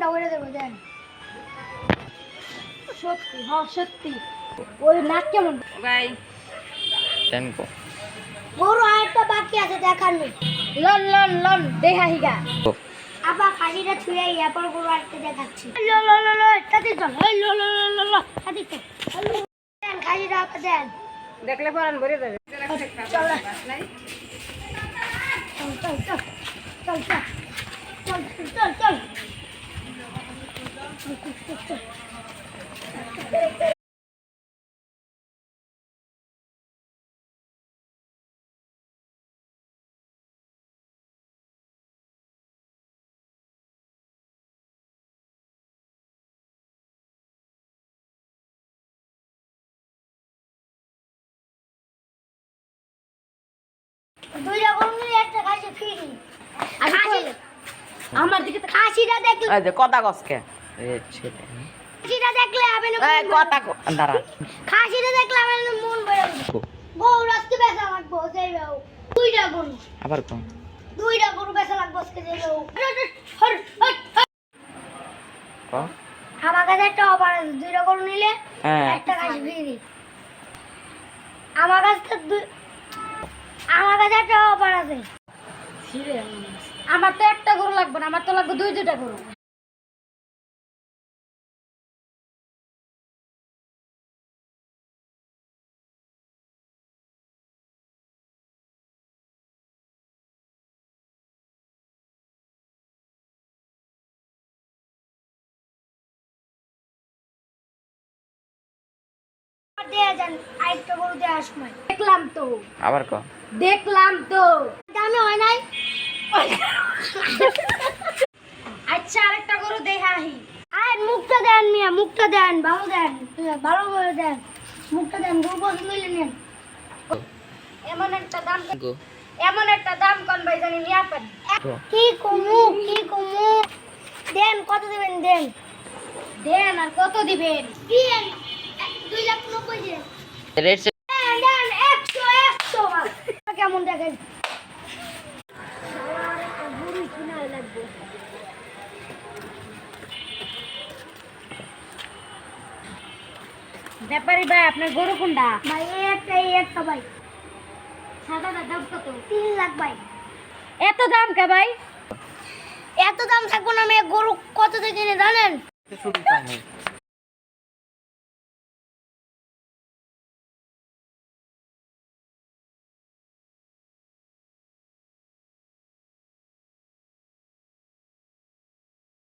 কোনটা ওরে দেবো দেন সত্যি হ্যাঁ সত্যি ওই নাক কেমন ভাই টেনকো গরু আরেকটা বাকি আছে দেখার নেই লন লন লন দেখা হিগা আপা খাসিটা ছুঁয়ে এরপর গরু আরেকটা দেখাচ্ছি লো লো লো লো তাতে চল লো লো লো লো লো তাতে চল দেন খাসিটা আপা দেন দেখলে পরান ভরে যাবে চল চল চল চল চল চল চল চল দুইটা গরু নিয়ে একটা খাসি ফ্রি আমার দিকে খাসিটা দেখলে এই যে কথা কসকে এ ছেলে খাসিটা দেখলে হবে না এই কথা দাঁড়া খাসিটা দেখলে হবে না মন ভরে গরু রাস্তে বেচা লাগবো যাইবে দুইটা গরু আবার কোন দুইটা গরু বেচা লাগবো আজকে যাইবে ক আমার কাছে একটা অফার আছে দুইটা গরু নিলে হ্যাঁ একটা খাসি ফ্রি আমার কাছে একটা অফার আছে আমার তো একটা গরু লাগবে না আমার তো লাগবে দুইটা গরু আরেকটা গরু দেওয়ার সময় দেখলাম তো আবার ক দেখলাম তো দামে হয় নাই আচ্ছা আরেকটা গরু দেখাহি আর মুখটা দেন মিয়া মুখটা দেন ভালো দেন ভালো করে দেন মুখটা দেন গরু পছন্দ হইলে নেন এমন একটা দাম কোন ভাই জানি নিয়া পান কি কমু দেন কত দিবেন দেন দেন আর কত দিবেন দেন 2,90,000 দেন রেট দেন 100 কেমন দেখেন গরু কিনা লাগবে ব্যাপারী ভাই আপনার গরু কোনটা ভাই একটা ভাই সাদাটা দাম কত 3 লাখ ভাই এত দাম কে ভাই এত দাম থাকবো না আমি গরু কত থেকে কিনে জানেন শুধু